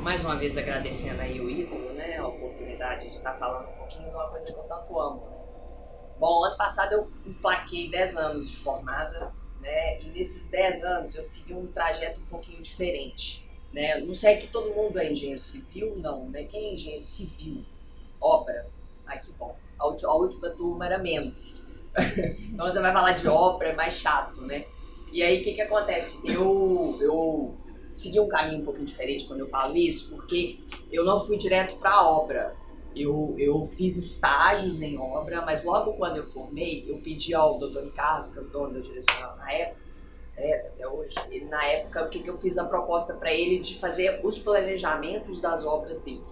Mais uma vez agradecendo aí o Ítalo, né, a oportunidade de estar falando um pouquinho de uma coisa que eu tanto amo, né? Bom, ano passado eu emplaquei 10 anos de formada, né, e nesses 10 anos eu segui um trajeto um pouquinho diferente, né? Não sei que todo mundo é engenheiro civil, não, né? Quem é engenheiro civil? Obra? Ai, que bom. A última turma era menos. Então você vai falar de obra, é mais chato, né? E aí o que acontece? Eu segui um caminho um pouquinho diferente quando eu falo isso, porque eu não fui direto para a obra. Eu fiz estágios em obra, mas logo quando eu formei, eu pedi ao Dr. Ricardo, que é o dono da direcional na época, até hoje, ele, na época, o que eu fiz a proposta para ele de fazer os planejamentos das obras dele.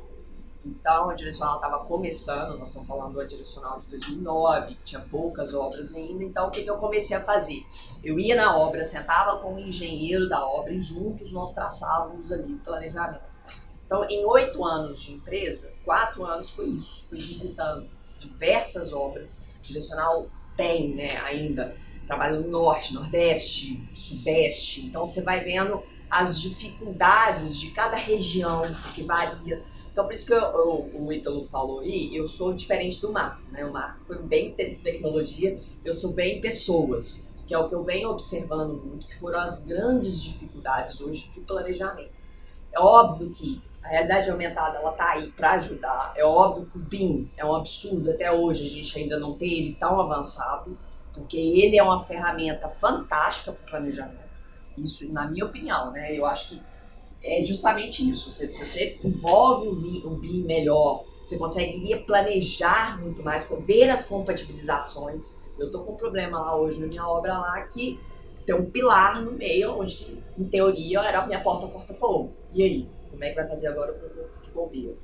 Então, a direcional estava começando, nós estamos falando da direcional de 2009, tinha poucas obras ainda, então o que eu comecei a fazer? Eu ia na obra, sentava com o engenheiro da obra e juntos nós traçávamos ali o planejamento. Então, em 8 anos de empresa, 4 anos foi isso, fui visitando diversas obras, direcional tem, né, ainda, trabalho no Norte, Nordeste, Sudeste, então você vai vendo as dificuldades de cada região, que varia. Então, por isso que o Ítalo falou aí, eu sou diferente do Marco, né? O Marco foi bem tecnologia, eu sou bem pessoas, que é o que eu venho observando muito, que foram as grandes dificuldades hoje de planejamento. É óbvio que a realidade aumentada ela está aí para ajudar, é óbvio que o BIM é um absurdo, até hoje a gente ainda não tem ele tão avançado, porque ele é uma ferramenta fantástica para o planejamento, isso na minha opinião, né? Eu acho que é justamente isso. Você envolve o BIM melhor, você conseguiria planejar muito mais, ver as compatibilizações. Eu estou com um problema lá hoje na minha obra lá que tem um pilar no meio, onde em teoria era a minha porta-fogo. E aí? Como é que vai fazer agora para o corpo de bombeiro?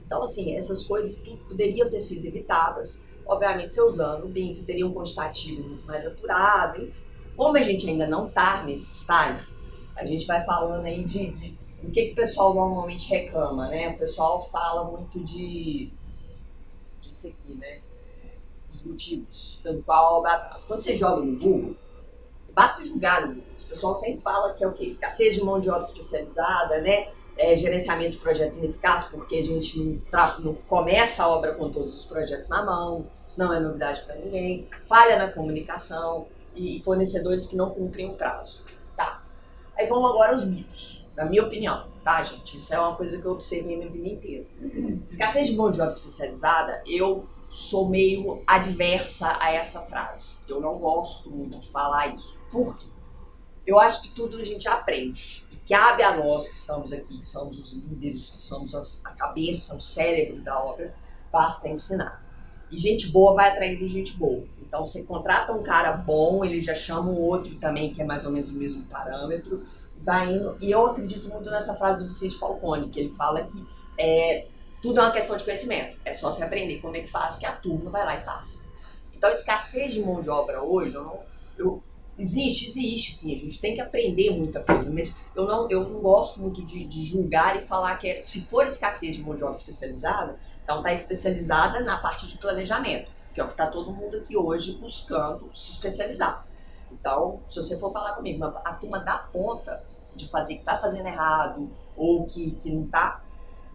Então, assim, essas coisas tudo poderiam ter sido evitadas. Obviamente, você usando o BIM, você teria um quantitativo muito mais apurado. Enfim. Como a gente ainda não está nesse estágio, a gente vai falando aí do que o pessoal normalmente reclama, né? O pessoal fala muito disso aqui, né? Dos motivos pelo qual a obra atrasa. Quando você joga no Google, basta julgar no Google. O pessoal sempre fala que é o quê? Escassez de mão de obra especializada, né? Gerenciamento de projetos ineficazes, porque a gente não começa a obra com todos os projetos na mão, isso não é novidade para ninguém. Falha na comunicação e fornecedores que não cumprem o prazo. Tá. Aí vamos agora aos mitos, na minha opinião, tá, gente? Isso é uma coisa que eu observei minha vida inteira. Escassez de mão de obra especializada, eu sou meio adversa a essa frase. Eu não gosto muito de falar isso. Por quê? Eu acho que tudo a gente aprende. E cabe a nós que estamos aqui, que somos os líderes, que somos a cabeça, o cérebro da obra, basta ensinar. E gente boa vai atraindo gente boa. Então você contrata um cara bom, ele já chama o outro também, que é mais ou menos o mesmo parâmetro, vai indo. E eu acredito muito nessa frase do Vicente Falcone, que ele fala que tudo é uma questão de conhecimento. É só você aprender como é que faz, que a turma vai lá e faz. Então, escassez de mão de obra hoje, existe, sim, a gente tem que aprender muita coisa, mas eu não gosto muito de julgar e falar que se for escassez de mão de obra especializada, então está especializada na parte de planejamento, que é o que está todo mundo aqui hoje buscando se especializar. Então, se você for falar comigo, a turma dá conta de fazer que está fazendo errado ou que não está,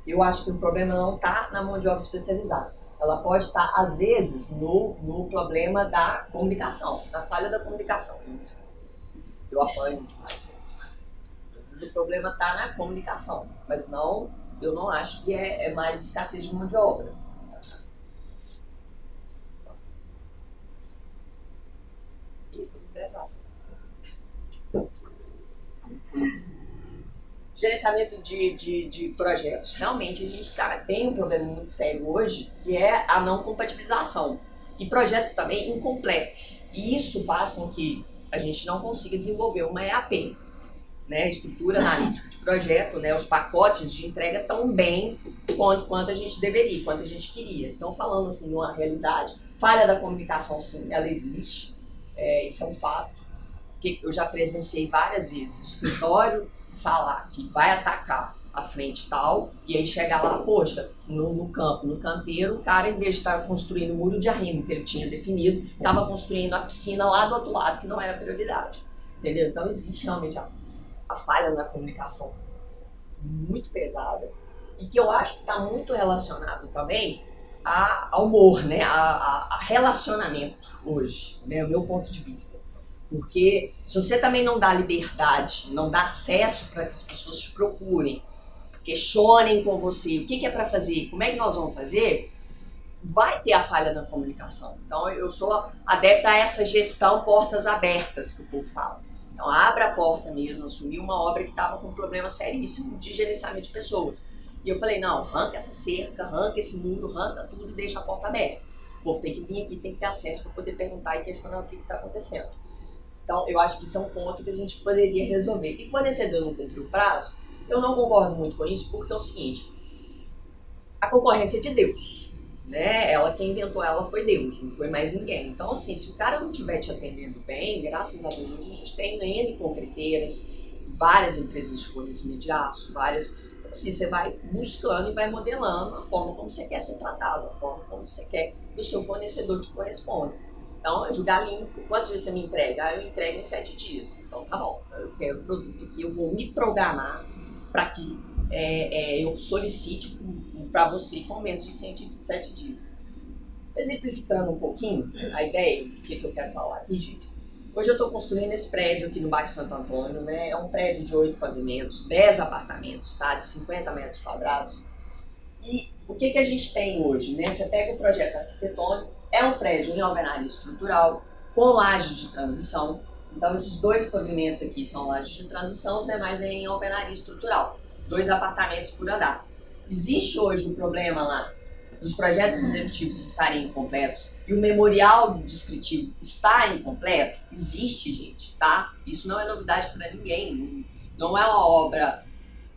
eu acho que o problema não está na mão de obra especializada. Ela pode estar, às vezes, no problema da comunicação, na falha da comunicação. Eu apanho demais. Às vezes o problema está na comunicação, mas não, eu não acho que é mais escassez de mão de obra. Gerenciamento de projetos. Realmente a gente tem um problema muito sério hoje, que é a não compatibilização. E projetos também incompletos. E isso faz com que a gente não consiga desenvolver uma EAP, né? Estrutura analítica de projeto, né? Os pacotes de entrega tão bem quanto a gente deveria, quanto a gente queria. Então, falando assim, uma realidade, falha da comunicação, sim, ela existe. Isso é um fato. Que eu já presenciei várias vezes. O escritório falar que vai atacar a frente tal, e aí chegar lá, poxa, no campo, no canteiro, o cara, em vez de estar construindo o muro de arrimo que ele tinha definido, estava construindo a piscina lá do outro lado, que não era prioridade. Entendeu? Então existe realmente a falha na comunicação. muito pesada e que eu acho que está muito relacionado também ao humor, né? A relacionamento hoje, né? O meu ponto de vista. Porque se você também não dá liberdade, não dá acesso para que as pessoas te procurem, questionem com você o que é para fazer, como é que nós vamos fazer, vai ter a falha na comunicação. Então eu sou adepta a essa gestão portas abertas que o povo fala. Então abra a porta mesmo, assumi uma obra que estava com um problema seríssimo de gerenciamento de pessoas. E eu falei, não, arranca essa cerca, arranca esse muro, arranca tudo e deixa a porta aberta. O povo tem que vir aqui, tem que ter acesso para poder perguntar e questionar o que está acontecendo. Então eu acho que isso é um ponto que a gente poderia resolver. E fornecedor não cumprir o prazo, eu não concordo muito com isso, porque é o seguinte, a concorrência é de Deus, né? Ela, quem inventou ela foi Deus, não foi mais ninguém. Então, assim, se o cara não estiver te atendendo bem, graças a Deus, a gente tem N concreteiras, várias empresas de fornecimento de aço, várias... Assim, você vai buscando e vai modelando a forma como você quer ser tratado, a forma como você quer que o seu fornecedor te corresponda. Então, é julgar limpo. Quantos dias você me entrega? Eu entrego em 7 dias. Então, tá bom. Então, eu quero o produto aqui, eu vou me programar para que eu solicite para você com menos de 7 dias. Exemplificando um pouquinho a ideia do que eu quero falar aqui, gente. Hoje eu estou construindo esse prédio aqui no bairro Santo Antônio, né? É um prédio de 8 pavimentos, 10 apartamentos, tá? De 50 metros quadrados. E o que a gente tem hoje, né? Você pega o projeto arquitetônico, é um prédio em alvenaria estrutural, com laje de transição. Então, esses 2 pavimentos aqui são lajes de transição, os demais é em alvenaria estrutural. 2 apartamentos por andar. Existe hoje um problema lá dos projetos executivos estarem incompletos e o memorial descritivo está incompleto? Existe, gente, tá? Isso não é novidade para ninguém. Não é uma obra,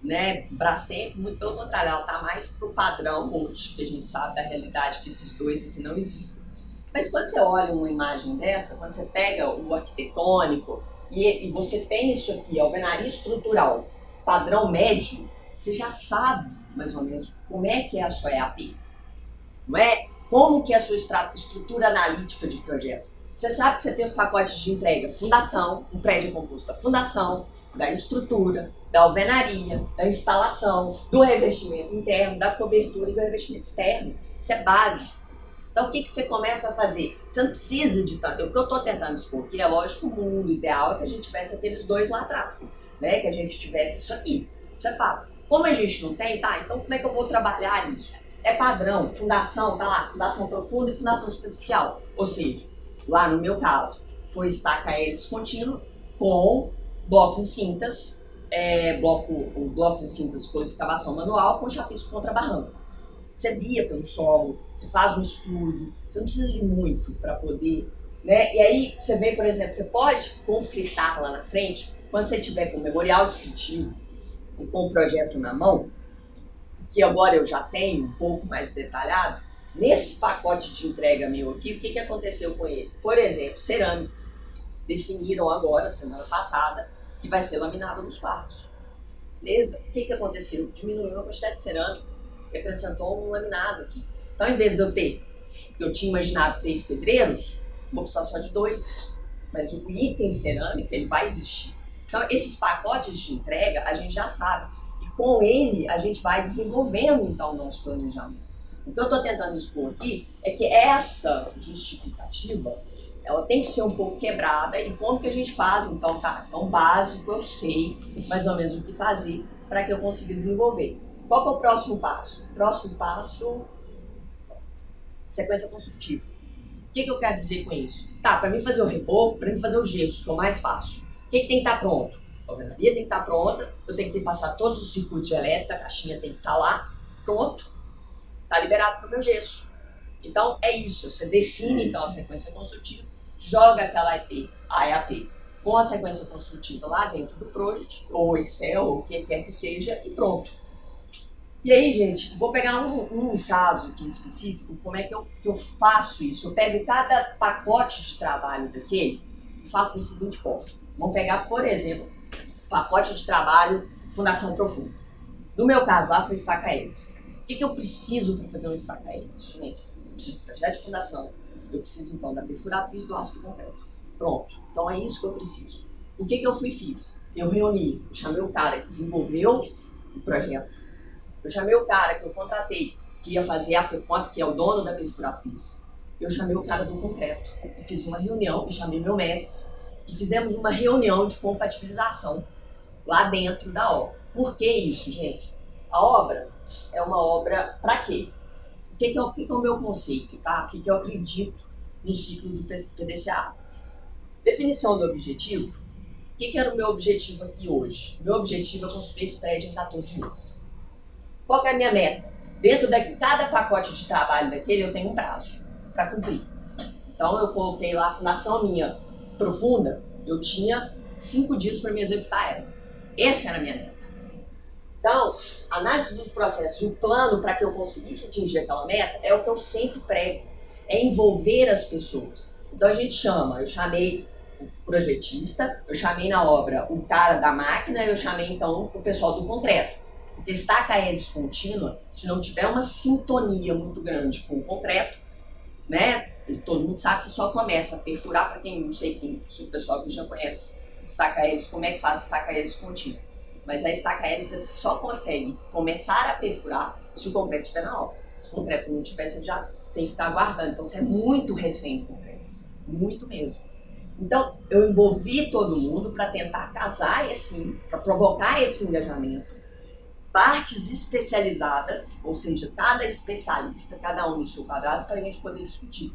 né, Brastemp, muito pelo contrário, ela está mais para o padrão hoje, que a gente sabe da realidade que esses 2 aqui não existem. Mas quando você olha uma imagem dessa, quando você pega o arquitetônico e você tem isso aqui, alvenaria estrutural, padrão médio, você já sabe, mais ou menos, como é que é a sua EAP. Não é? Como que é a sua estrutura analítica de projeto. Você sabe que você tem os pacotes de entrega, fundação, um prédio é composto da fundação, da estrutura, da alvenaria, da instalação, do revestimento interno, da cobertura e do revestimento externo. Isso é básico. Então, o que você começa a fazer? Você não precisa de tanto. O que eu estou tentando expor aqui é lógico, o mundo ideal é que a gente tivesse aqueles 2 lá atrás, né? Que a gente tivesse isso aqui. Isso é fato. Como a gente não tem, tá? Então, como é que eu vou trabalhar isso? É padrão, fundação, tá lá, fundação profunda e fundação superficial. Ou seja, lá no meu caso, foi estaca hélice contínua com blocos e cintas, blocos e cintas com escavação manual com chapisco contra barranco. Você guia pelo solo, você faz um estudo, você não precisa de muito para poder, né? E aí você vê, por exemplo, você pode conflitar lá na frente, quando você tiver com o memorial descritivo e com o projeto na mão, que agora eu já tenho um pouco mais detalhado, nesse pacote de entrega meu aqui, o que aconteceu com ele? Por exemplo, cerâmica. Definiram agora, semana passada, que vai ser laminado nos quartos. Beleza? O que aconteceu? Diminuiu a quantidade de cerâmica e acrescentou um laminado aqui. Então, em vez de eu tinha imaginado 3 pedreiros, vou precisar só de 2. Mas o item cerâmica, ele vai existir. Então, esses pacotes de entrega, a gente já sabe. Com ele, a gente vai desenvolvendo, então, o nosso planejamento. O que eu estou tentando expor aqui é que essa justificativa, ela tem que ser um pouco quebrada. E como que a gente faz? Então, tá, então básico, eu sei mais ou menos o que fazer para que eu consiga desenvolver. Qual que é o próximo passo? O próximo passo, sequência construtiva. O que eu quero dizer com isso? Tá, para mim fazer o reboco, para mim fazer o gesso, que é o mais fácil. O que tem que estar pronto? A alvenaria tem que estar pronta, eu tenho que ter passado todos os circuitos elétricos, a caixinha tem que estar lá, pronto, está liberado para o meu gesso. Então é isso, você define então a sequência construtiva, joga aquela EAP com a sequência construtiva lá dentro do Project, ou Excel, ou o que quer que seja, e pronto. E aí, gente, vou pegar um caso aqui específico, como é que eu faço isso. Eu pego cada pacote de trabalho daquele e faço da seguinte forma. Vamos pegar, por exemplo, pacote de trabalho, fundação profunda. No meu caso lá foi estaca hélice. O que eu preciso para fazer um estaca hélice? Gente, eu preciso de projeto de fundação. Eu preciso então da perfuratriz do aço concreto. Pronto. Então é isso que eu preciso. O que eu fiz? Eu reuni, chamei o cara que desenvolveu o projeto. Eu chamei o cara que eu contratei, que ia fazer a perconta, que é o dono da Perfurapis. Eu chamei o cara do concreto. Eu fiz uma reunião, e chamei meu mestre, e fizemos uma reunião de compatibilização lá dentro da obra. Por que isso, gente? A obra é uma obra para quê? O que é o meu conceito, tá? O que eu acredito no ciclo do PDCA? Definição do objetivo. O que era o meu objetivo aqui hoje? Meu objetivo é construir esse prédio em 14 meses. Qual que é a minha meta? Dentro de cada pacote de trabalho daquele, eu tenho um prazo para cumprir. Então, eu coloquei lá a fundação minha profunda, eu tinha 5 dias para me executar ela. Essa era a minha meta. Então, a análise dos processos e o plano para que eu conseguisse atingir aquela meta é o que eu sempre prego, é envolver as pessoas. Então, eu chamei o projetista, eu chamei na obra o cara da máquina, eu chamei então o pessoal do concreto. Porque estaca hélice contínua, se não tiver uma sintonia muito grande com o concreto, né? Todo mundo sabe que você só começa a perfurar, para quem não sei quem, se o pessoal que já conhece estaca hélice, como é que faz estaca hélice contínua. Mas a estaca hélice você só consegue começar a perfurar se o concreto estiver na obra. Se o concreto não tiver, você já tem que ficar aguardando. Então você é muito refém do concreto, muito mesmo. Então eu envolvi todo mundo para tentar casar para provocar esse engajamento. Partes especializadas, ou seja, cada especialista, cada um no seu quadrado, para a gente poder discutir.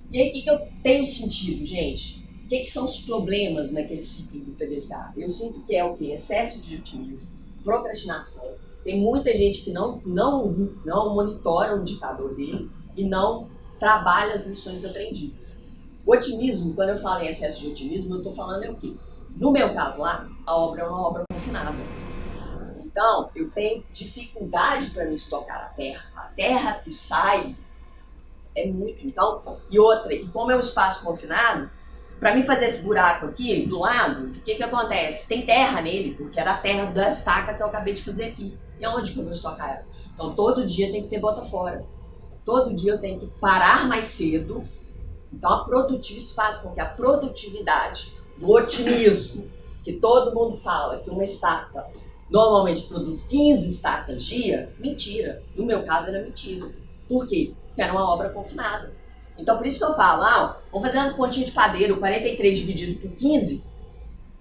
E aí, o que eu tenho sentido, gente? O que são os problemas naquele ciclo do PDCA? Eu sinto que é o quê? Excesso de otimismo, procrastinação. Tem muita gente que não monitora o indicador dele e não trabalha as lições aprendidas. O otimismo, quando eu falo em excesso de otimismo, eu estou falando o quê? No meu caso lá, a obra é uma obra confinada. Então, eu tenho dificuldade para me estocar a terra. A terra que sai é muito. Então, e como é um espaço confinado, para mim fazer esse buraco aqui, do lado, o que acontece? Tem terra nele, porque era a terra da estaca que eu acabei de fazer aqui. E onde que eu vou estocar ela? Então, todo dia tem que ter bota fora. Todo dia eu tenho que parar mais cedo. Então, isso faz com que a produtividade, do otimismo, que todo mundo fala, que uma estaca normalmente produz 15 estacas dia, mentira. No meu caso era mentira. Por quê? Porque era uma obra confinada. Então por isso que eu falo, vamos fazer uma continha de padeiro, 43 dividido por 15,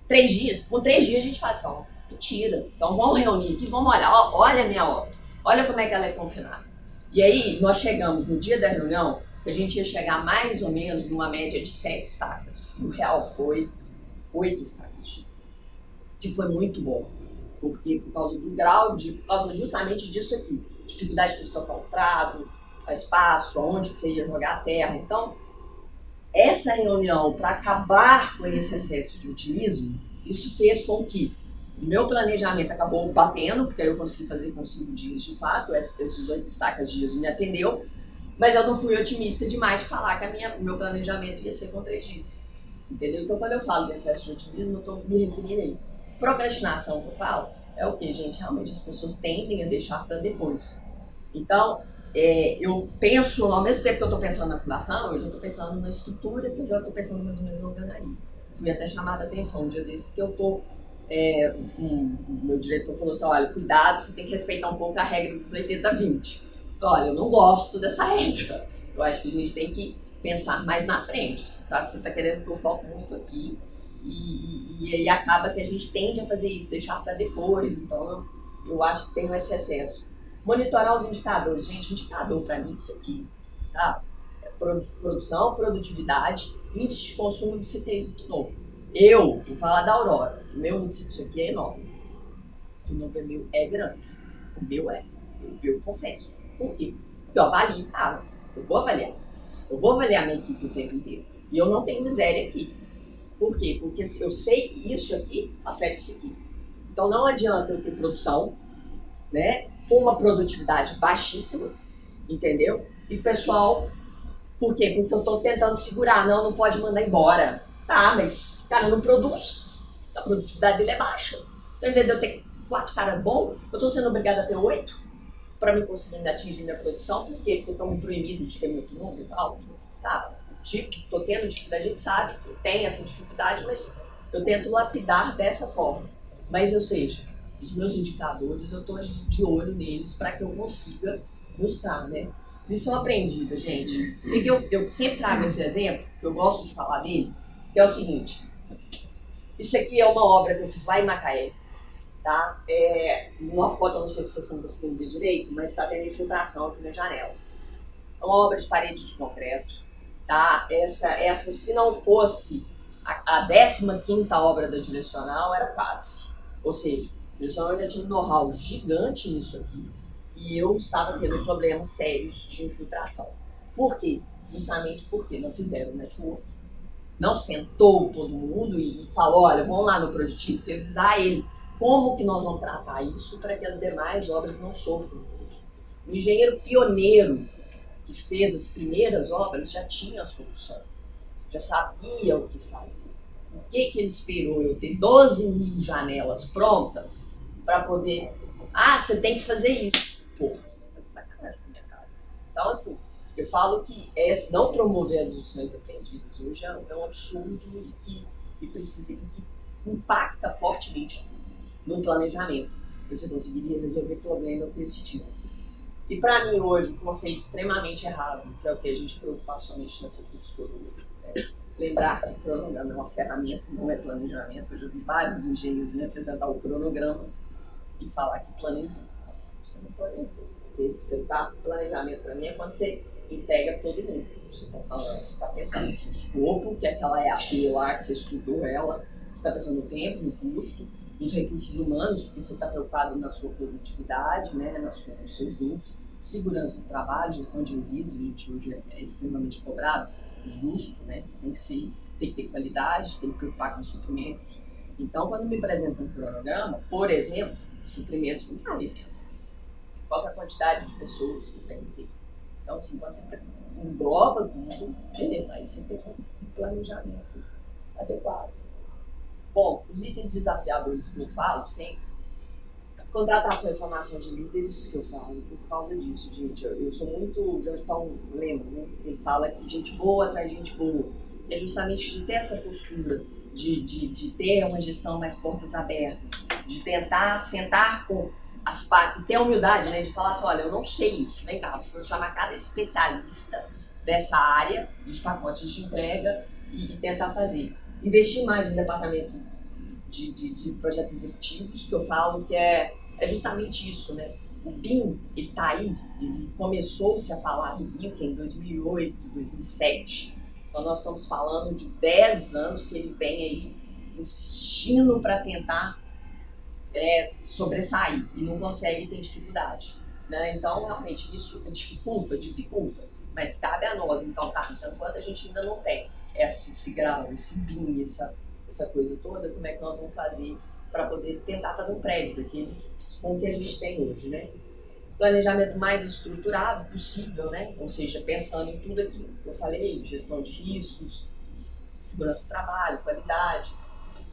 3 dias. Com 3 dias a gente faz só. Mentira. Então vamos reunir aqui, vamos olhar. Olha a minha obra. Olha como é que ela é confinada. E aí nós chegamos no dia da reunião, que a gente ia chegar mais ou menos numa média de 7 estacas. O real foi 8 estacas. Que foi muito bom. Porque por causa do grau, por causa justamente disso aqui, dificuldade para estocar o trado, espaço, onde que você ia jogar a terra. Então, essa reunião, para acabar com esse excesso de otimismo, isso fez com que o meu planejamento acabou batendo, porque aí eu consegui fazer com 5 dias de fato, esses 8 estacas dias me atendeu, mas eu não fui otimista demais de falar que o meu planejamento ia ser com 3 dias. Entendeu? Então, quando eu falo de excesso de otimismo, eu estou me referindo aí. Procrastinação que eu falo é o que, gente? Realmente as pessoas tendem a deixar para depois. Então, eu penso, ao mesmo tempo que eu estou pensando na fundação, eu já estou pensando na estrutura, que eu já estou pensando mais ou menos na alvenaria. Fui até chamada a atenção um dia desses que eu estou... meu diretor falou assim, olha, cuidado, você tem que respeitar um pouco a regra dos 80-20. Olha, eu não gosto dessa regra. Eu acho que a gente tem que pensar mais na frente. Tá? Você está querendo que eu foque muito aqui. E aí acaba que a gente tende a fazer isso, deixar para depois. Então eu acho que tem esse excesso. Monitorar os indicadores. Gente, indicador para mim é isso aqui, sabe? Produção, produtividade, índice de consumo, de isso tudo novo. Vou falar da Aurora. O meu índice disso aqui é enorme. O meu é grande. O meu eu confesso. Por quê? Porque eu avalio, cara. Eu vou avaliar. Eu vou avaliar minha equipe o tempo inteiro. E eu não tenho miséria aqui. Por quê? Porque eu sei que isso aqui afeta isso aqui. Então não adianta eu ter produção, né, com uma produtividade baixíssima, entendeu? E pessoal, por quê? Porque eu estou tentando segurar, não pode mandar embora. Tá, mas o cara não produz, a produtividade dele é baixa. Então, ao invés de eu ter 4 caras bons, eu estou sendo obrigada a ter 8 para me conseguir atingir minha produção. Por quê? Porque eu estou me proibido de ter muito número e tal. Tá, estou tendo dificuldade, a gente sabe que tem essa dificuldade, mas eu tento lapidar dessa forma. Mas, ou seja, os meus indicadores, eu estou de olho neles para que eu consiga mostrar, né? Lição aprendida, gente. Porque eu sempre trago esse exemplo, que eu gosto de falar dele, que é o seguinte. Isso aqui é uma obra que eu fiz lá em Macaé, tá? Uma foto, eu não sei se vocês estão conseguindo ver direito, mas está tendo infiltração aqui na janela. É uma obra de parede de concreto, tá? Essa se não fosse a 15ª obra da Direcional, era quase. Ou seja, a Direcional ainda tinha um know-how gigante nisso aqui e eu estava tendo problemas sérios de infiltração. Por quê? Justamente porque não fizeram network, não sentou todo mundo e falou, olha, vamos lá no projetista e avisar ele como que nós vamos tratar isso para que as demais obras não sofram isso. O engenheiro pioneiro que fez as primeiras obras já tinha a solução, já sabia o que fazer. O que ele esperou eu ter 12.000 janelas prontas para poder... Ah, você tem que fazer isso. Pô, você tá de sacanagem com a minha cara. Então, assim, eu falo que não promover as lições aprendidas hoje é um absurdo e precisa, que impacta fortemente no planejamento. Você conseguiria resolver problemas desse tipo. E para mim hoje, um conceito extremamente errado, que é o que a gente preocupa somente nessa psicologia, lembrar que o cronograma é uma ferramenta, não é planejamento. Eu já vi vários engenheiros me apresentar o cronograma e falar que planeja. Você não planeja. Você tá planejamento para mim é quando você integra todo mundo. Você está falando, você está pensando no seu escopo, que é aquela EAP lá, que você estudou ela, você está pensando no tempo, no custo, nos recursos humanos, porque você está preocupado na sua produtividade, né, nos seus índices, segurança do trabalho, gestão de resíduos, a gente hoje é extremamente cobrado, justo, né, tem que ter qualidade, tem que preocupar com os suprimentos. Então, quando me apresenta um cronograma, por exemplo, suprimentos não está vivendo. Qual é a quantidade de pessoas que tem que ter? Então, assim, quando você engloba tudo, beleza, aí você tem um planejamento adequado. Bom, os itens desafiadores que eu falo sempre, contratação e formação de líderes, que eu falo por causa disso, gente. Eu sou muito, Jorge Paulo lembra, né? Ele fala que gente boa atrai gente boa. É justamente de ter essa postura, de ter uma gestão mais portas abertas, de tentar sentar com as partes, e ter a humildade, né? De falar assim, olha, eu não sei isso, vem cá, deixa eu chamar cada especialista dessa área, dos pacotes de entrega e tentar fazer. Investir mais no departamento de projetos executivos, que eu falo que é justamente isso, né? O BIM, ele tá aí, ele começou-se a falar do BIM que é em 2008, 2007. Então nós estamos falando de 10 anos que ele vem aí insistindo para tentar sobressair e não consegue, ter dificuldade, né? Então realmente isso dificulta, mas cabe a nós, então enquanto a gente ainda não tem esse grau, esse BIM, essa coisa toda, como é que nós vamos fazer para poder tentar fazer um prédio daquele com o que a gente tem hoje, né? Planejamento mais estruturado possível, né? Ou seja, pensando em tudo aquilo que eu falei, gestão de riscos, segurança do trabalho, qualidade,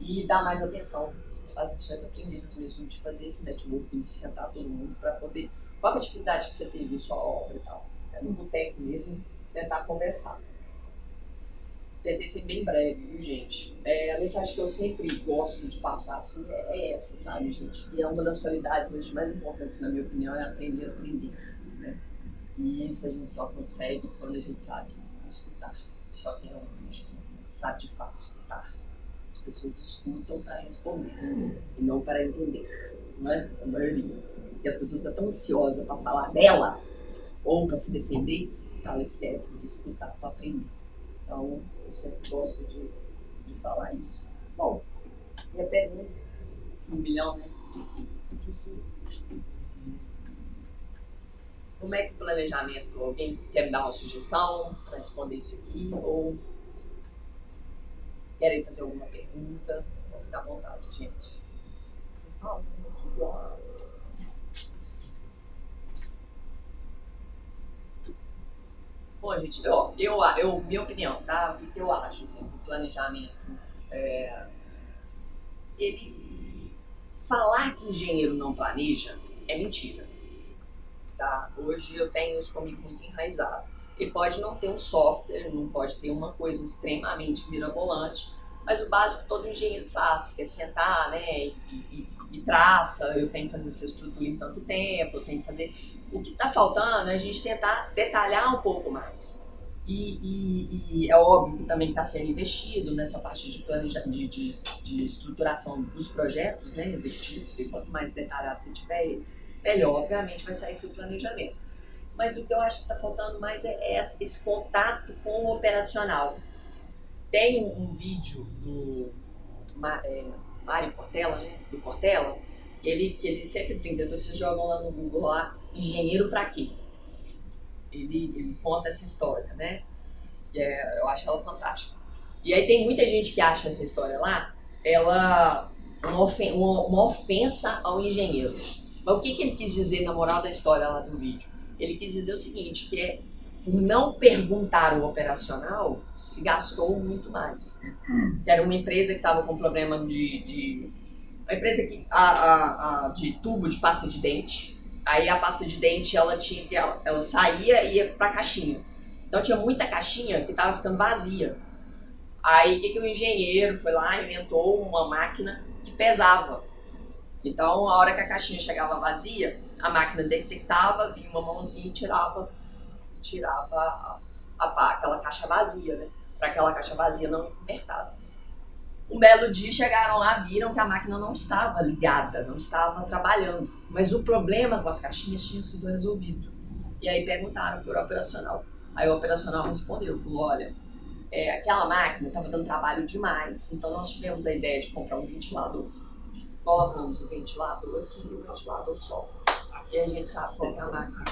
e dar mais atenção às lições aprendidas mesmo, de fazer esse networking, de sentar todo mundo para poder... Qual a dificuldade que você teve em sua obra e tal? No boteco mesmo, tentar conversar. Tentei ser bem breve, viu, gente? A mensagem que eu sempre gosto de passar assim é essa, sabe, gente? E é uma das qualidades hoje mais importantes, na minha opinião, é aprender a aprender, né? E isso a gente só consegue quando a gente sabe escutar. Só quem é um que sabe de fato escutar. As pessoas escutam para responder e não para entender, não é? A maioria. Porque as pessoas estão tão ansiosas para falar dela ou para se defender, que ela esquece de escutar para aprender. Então, eu sempre gosto de falar isso. Bom, minha pergunta, 1 milhão, né? Como é que o planejamento, alguém quer me dar uma sugestão para responder isso aqui? Ou querem fazer alguma pergunta? Vou ficar à vontade, gente. Bom, gente, minha opinião, tá? O que eu acho, assim, do planejamento, ele falar que engenheiro não planeja é mentira, tá? Hoje eu tenho isso comigo muito enraizado. Ele pode não ter um software, não pode ter uma coisa extremamente mirabolante, mas o básico todo engenheiro faz, que é sentar, né, e traça, eu tenho que fazer essa estrutura em tanto tempo, eu tenho que fazer... O que está faltando é a gente tentar detalhar um pouco mais. E é óbvio que também está sendo investido nessa parte de estruturação dos projetos, né, executivos, que quanto mais detalhado você tiver, melhor, obviamente, vai sair seu planejamento. Mas o que eu acho que está faltando mais é esse contato com o operacional. Tem um vídeo do Mário Cortella, né, do Cortella, que ele sempre tenta, vocês jogam lá no Google, lá, engenheiro para quê? Ele conta essa história, né? Eu acho ela fantástica. E aí tem muita gente que acha essa história lá, ela uma ofensa ao engenheiro. Mas o que ele quis dizer na moral da história lá do vídeo? Ele quis dizer o seguinte, que é, por não perguntar o operacional, se gastou muito mais. Que era uma empresa que estava com problema uma empresa que, de tubo de pasta de dente. Aí a pasta de dente, ela saía e ia pra caixinha. Então tinha muita caixinha que estava ficando vazia. Aí o que o engenheiro foi lá e inventou uma máquina que pesava. Então a hora que a caixinha chegava vazia, a máquina detectava, vinha uma mãozinha e tirava aquela caixa vazia, né? Para aquela caixa vazia não ir pro mercado. Um belo dia chegaram lá, viram que a máquina não estava ligada, não estava trabalhando. Mas o problema com as caixinhas tinha sido resolvido. E aí perguntaram para o operacional. Aí o operacional respondeu, falou, olha, aquela máquina estava dando trabalho demais, então nós tivemos a ideia de comprar um ventilador. Colocamos o ventilador aqui e o ventilador solta. E a gente sabe qual é a máquina.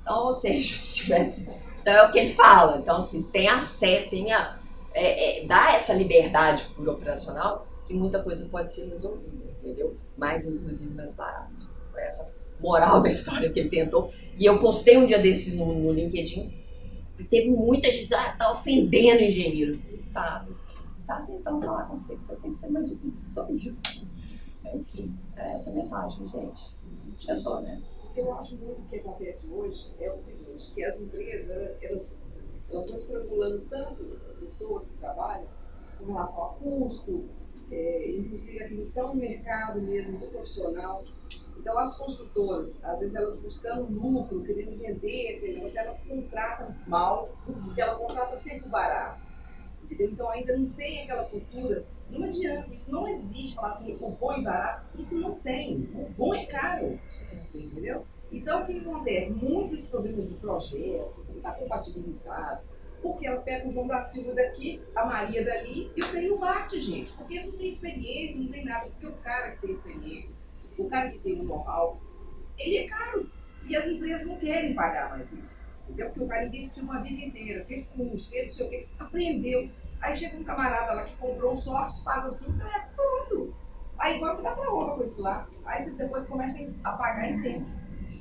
Então, ou seja, se tivesse... Então é o que ele fala. Então, assim, dá essa liberdade para o operacional que muita coisa pode ser resolvida, entendeu? Mais, inclusive, mais barato. Foi essa moral da história que ele tentou. E eu postei um dia desse no LinkedIn. E teve muita gente que tá ofendendo o engenheiro. Tá tentando falar com você, que você tem que ser mais humilde, só isso. Enfim, é essa mensagem, gente. É só, né? O que eu acho muito que acontece hoje é o seguinte, que as empresas, elas estão estrangulando tanto as pessoas que trabalham com relação a custo, inclusive aquisição no mercado mesmo do profissional. Então as construtoras, às vezes elas buscando lucro, querendo vender aquele negócio, elas contratam mal, porque ela contrata sempre barato. Entendeu? Então ainda não tem aquela cultura, não adianta, isso não existe, falar assim, o bom e barato, isso não tem, o bom é caro, assim, entendeu? Então o que acontece? Muitos problemas de projeto, não está compatibilizado, porque ela pega o João da Silva daqui, a Maria dali, e o trem não bate, gente, porque eles não têm experiência, não tem nada, porque o cara que tem experiência, o cara que tem o know-how, ele é caro, e as empresas não querem pagar mais isso, entendeu? Porque o cara investiu uma vida inteira, fez curso, fez não sei o quê, aprendeu. Aí chega um camarada lá que comprou um software, faz assim, pronto. Aí você vai pra honra com isso lá. Aí você depois começa a pagar e sempre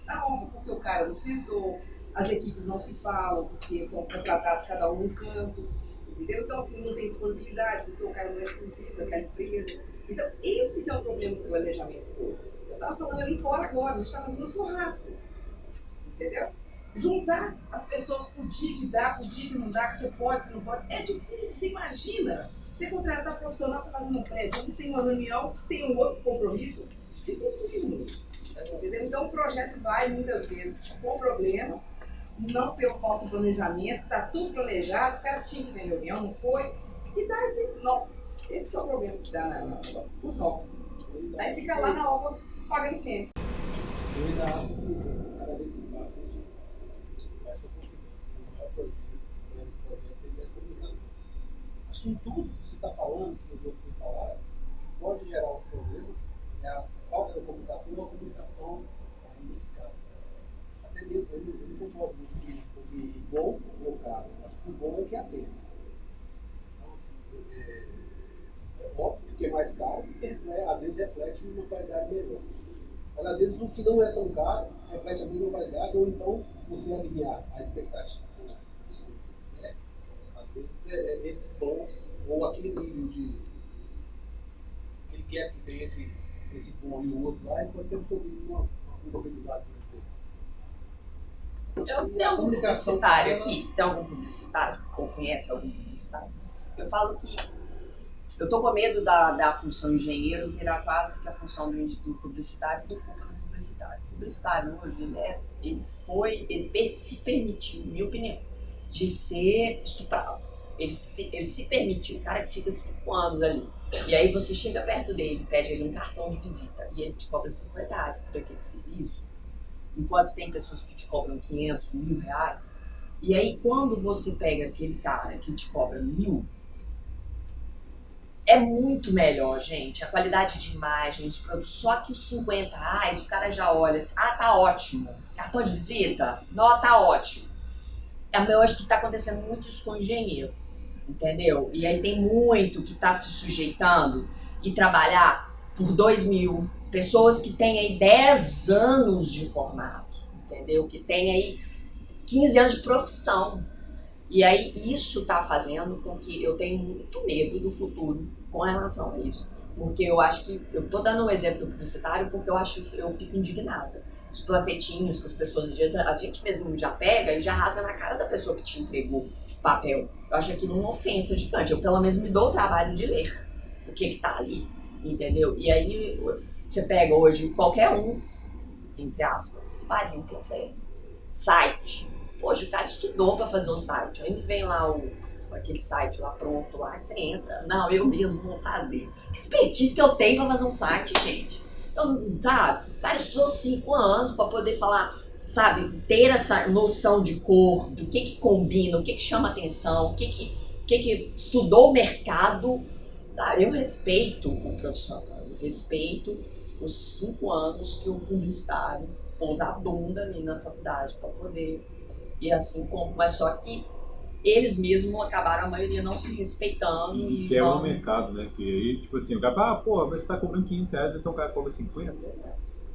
na honra, porque o cara não sentou, as equipes não se falam, porque são contratados cada um num canto, entendeu? Então assim, não tem disponibilidade, porque o cara não é exclusivo daquela empresa. Então esse que é o problema do planejamento todo. Eu estava falando ali fora agora, a gente está fazendo um churrasco, entendeu? Juntar as pessoas por dia que dá, por dia que não dá, que você pode, você não pode, é difícil, você imagina. Você contratar profissional para fazer um prédio, um tem uma reunião, tem um outro compromisso, dificílimo isso, entendeu? Então o projeto vai muitas vezes com problema, não pelo falta de planejamento, está tudo planejado, o cara tinha que ter reunião, não foi, e dá esse nó. Esse é o problema que dá no nó. Aí fica lá na obra pagando sempre. Eu ainda acho que cada vez que passa, a gente começa a construir um maior projeto é a comunicação. Acho que em tudo que você está falando, que os outros falaram, pode gerar um problema, é a falta da comunicação ou a comunicação ineficaz. Até mesmo, eu não concordo muito que o bom ou o caro. Acho que o bom é o que é a pena. Então, assim, é óbvio que é mais caro, né, às vezes reflete uma qualidade melhor. Mas às vezes o que não é tão caro reflete a mesma qualidade, ou então, se você alinhar a expectativa, né, às vezes é esse bom, ou aquele nível de aquele gap que tem entre esse bom e o outro lá, pode ser uma probabilidade, por exemplo. Tem algum publicitário aqui? Tem algum publicitário? Ou conhece algum publicitário? Eu falo que Eu tô com medo da função engenheiro virar quase que a função do publicitário por culpa do publicitário. O publicitário hoje, ele se permitiu, na minha opinião, de ser estuprado. Ele se permitiu, o cara que fica 5 anos ali. E aí você chega perto dele, pede ele um cartão de visita e ele te cobra R$50 por aquele serviço, enquanto tem pessoas que te cobram 500, R$1.000. E aí quando você pega aquele cara que te cobra 1.000, é muito melhor, gente, a qualidade de imagem, os produtos. Só que os R$50, o cara já olha assim, tá ótimo, cartão de visita? Não, tá ótimo. Eu acho que tá acontecendo muito isso com o engenheiro, entendeu? E aí tem muito que tá se sujeitando e trabalhar por 2.000, pessoas que têm aí 10 anos de formato, entendeu? Que tem aí 15 anos de profissão. E aí isso tá fazendo com que eu tenha muito medo do futuro com relação a isso. Porque eu acho que, eu tô dando um exemplo do publicitário porque eu fico indignada. Os panfletinhos que as pessoas, às vezes, a gente mesmo já pega e já rasga na cara da pessoa que te entregou o papel. Eu acho aquilo uma ofensa gigante. Eu pelo menos me dou o trabalho de ler o que tá ali, entendeu? E aí você pega hoje qualquer um, entre aspas, faria um panfleto. Site. Poxa, o cara estudou para fazer o site. Aí vem lá aquele site lá pronto, lá que você entra. Não, eu mesmo vou fazer. Que expertise que eu tenho para fazer um site, gente. Eu, sabe? O cara estudou 5 anos para poder falar, sabe? Ter essa noção de cor, do que combina, o que chama atenção, o que estudou o mercado. Sabe? Eu respeito o profissional, eu respeito os 5 anos que o publicitário pôs a bunda ali na faculdade para poder. E assim como, mas só que eles mesmos acabaram, a maioria, não se respeitando. E quebra no mercado, né? Que aí, tipo assim, o cara fala, mas você tá cobrando R$500, então o cara cobra 50.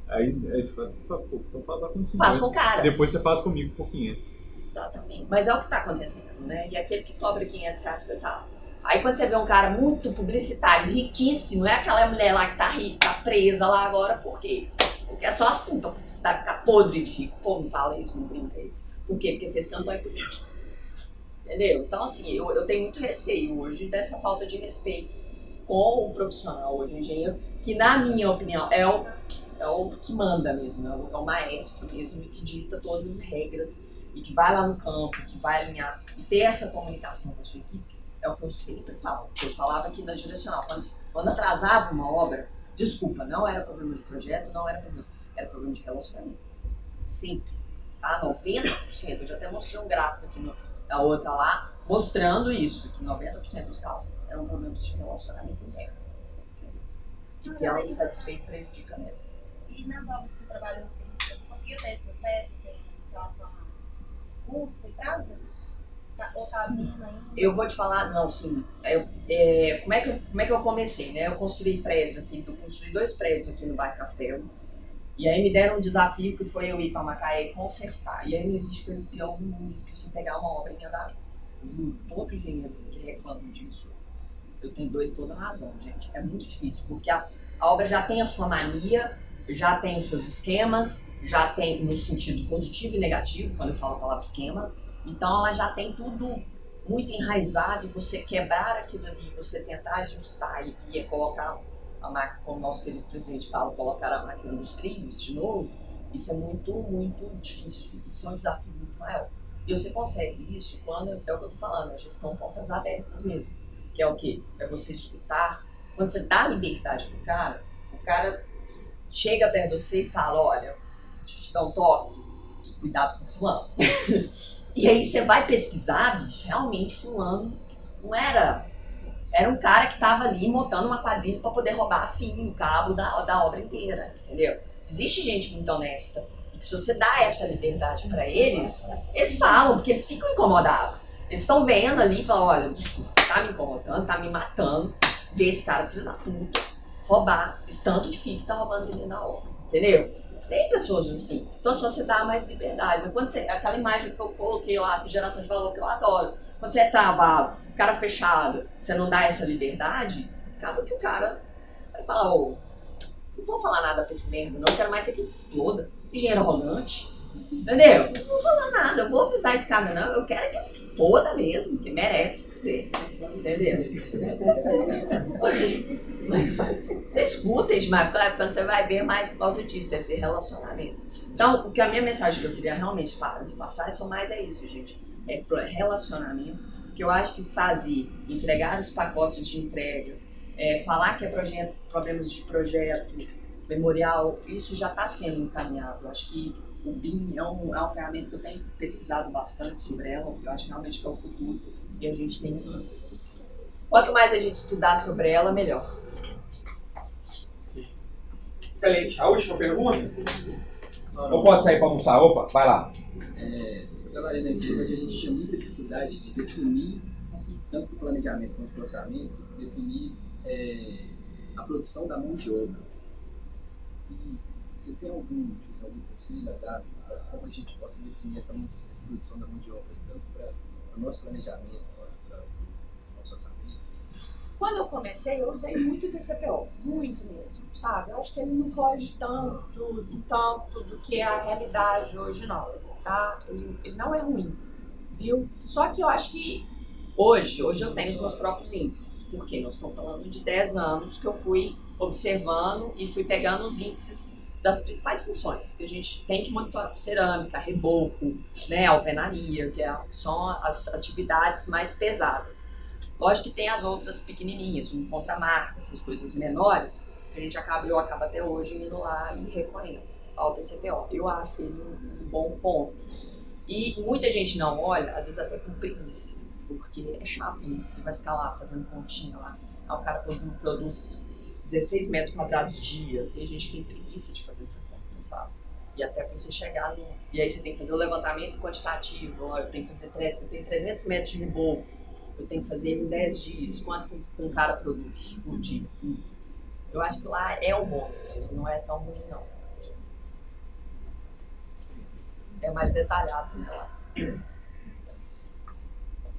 Aí você fala, pô, então faz lá com 50. Faz com o cara. Depois você faz comigo por 500. Exatamente. Mas é o que tá acontecendo, né? E aquele que cobra R$500, coitado. Aí quando você vê um cara muito publicitário, riquíssimo, é aquela mulher lá que tá rica, tá presa lá agora, por quê? Porque é só assim pra publicitário ficar podre de rico. Pô, não fala isso, não brinca isso. Por quê? Porque fez campanha política. Entendeu? Então, assim, eu tenho muito receio hoje dessa falta de respeito com o profissional hoje, o engenheiro, que, na minha opinião, é o que manda mesmo, é o maestro mesmo, e que dita todas as regras, e que vai lá no campo, que vai alinhar, e ter essa comunicação com a sua equipe, é o que eu sempre falo. Eu falava aqui na direcional, quando atrasava uma obra, desculpa, não era problema de projeto, não era problema de relacionamento. Sempre. Tá? 90%, eu já até mostrei um gráfico aqui na outra lá, mostrando isso, que 90% dos casos eram problemas de relacionamento interno. E que ela insatisfeita prejudica mesmo. E nas obras que você trabalhou assim, você conseguiu ter sucesso assim, em relação a custo e prazo? Ou tá vindo ainda? Eu vou te falar, não, sim. Como é que eu comecei, né? Eu construí 2 prédios aqui no bairro Castelo. E aí me deram um desafio que foi eu ir para Macaé e consertar. E aí não existe coisa pior no mundo que você pegar uma obra em andamento. Todo engenheiro que reclama disso, eu tenho toda a razão, gente. É muito difícil, porque a obra já tem a sua mania, já tem os seus esquemas, já tem no sentido positivo e negativo, quando eu falo a palavra esquema. Então ela já tem tudo muito enraizado e você quebrar aquilo ali, você tentar ajustar e colocar a máquina, como o nosso querido presidente fala, colocar a máquina nos trilhos de novo, isso é muito, muito difícil, isso é um desafio muito maior. E você consegue isso quando, é o que eu tô falando, a gestão portas abertas mesmo, que é o quê? É você escutar, quando você dá liberdade pro cara, o cara chega perto de você e fala, olha, deixa eu te dar um toque, cuidado com o fulano. E aí você vai pesquisar, bicho, realmente fulano não era um cara que estava ali montando uma quadrilha para poder roubar fio, cabo da obra inteira, entendeu? Existe gente muito honesta, e que se você dá essa liberdade para eles falam, porque eles ficam incomodados. Eles estão vendo ali e falam, olha, desculpa, tá me incomodando, tá me matando, ver esse cara filho da puta, roubar esse tanto de fio que tá roubando ali na obra, entendeu? Tem pessoas assim, então se você dá mais liberdade, mas quando você, aquela imagem que eu coloquei lá, de geração de valor, que eu adoro, quando você é travado, cara fechado, você não dá essa liberdade, acaba que o cara vai falar, não vou falar nada pra esse merda, não quero mais que ele se exploda. Engenheiro arrogante, Entendeu? Não vou falar nada, eu vou avisar esse cara, não. Eu quero que se foda mesmo, que merece foder. Entendeu? Você escuta, Ismael, quando você vai ver mais por causa disso, esse relacionamento. Então, o que a minha mensagem que eu queria realmente passar é isso, gente. É relacionamento, que eu acho que fazer, entregar os pacotes de entrega, falar que é problemas de projeto, memorial, isso já está sendo encaminhado. Eu acho que o BIM é uma ferramenta que eu tenho pesquisado bastante sobre ela, porque eu acho realmente que é o futuro. E a gente tem que... Quanto mais a gente estudar sobre ela, melhor. Excelente. A última pergunta? Ou pode sair para almoçar? Opa, vai lá. Eu trabalhei na empresa onde a gente tinha muita dificuldade de definir, tanto o planejamento quanto o orçamento, definir a produção da mão de obra. E você tem algum conselho a dar para como a gente possa definir essa produção da mão de obra, tanto para o nosso planejamento quanto para o nosso orçamento? Quando eu comecei, eu usei muito o TCPO, muito mesmo, sabe? Eu acho que ele não foge tanto do que é a realidade hoje, não, tá? Ele não é ruim, viu? Só que eu acho que hoje eu tenho os meus próprios índices, porque nós estamos falando de 10 anos que eu fui observando e fui pegando os índices das principais funções que a gente tem que monitorar: cerâmica, reboco, né, alvenaria, que são as atividades mais pesadas. Lógico que tem as outras pequenininhas, um contramarca, essas coisas menores, que a gente eu acabo até hoje indo lá e recorrendo ao TCPO. Eu acho ele um bom ponto. E muita gente não olha, às vezes até com preguiça, porque é chato, né? Você vai ficar lá fazendo continha lá. Aí o cara produz 16 metros quadrados dia, e a gente tem preguiça de fazer essa conta, sabe? E até pra você chegar no... E aí você tem que fazer o levantamento quantitativo, eu tenho que fazer 300 metros de reboco, eu tenho que fazer em 10 dias, quanto um cara produz por dia. Eu acho que lá é um bom, assim, não é tão ruim não. É mais detalhado, né, lá.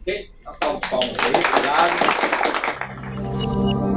Ok? Uma salva de palmas aí, obrigado.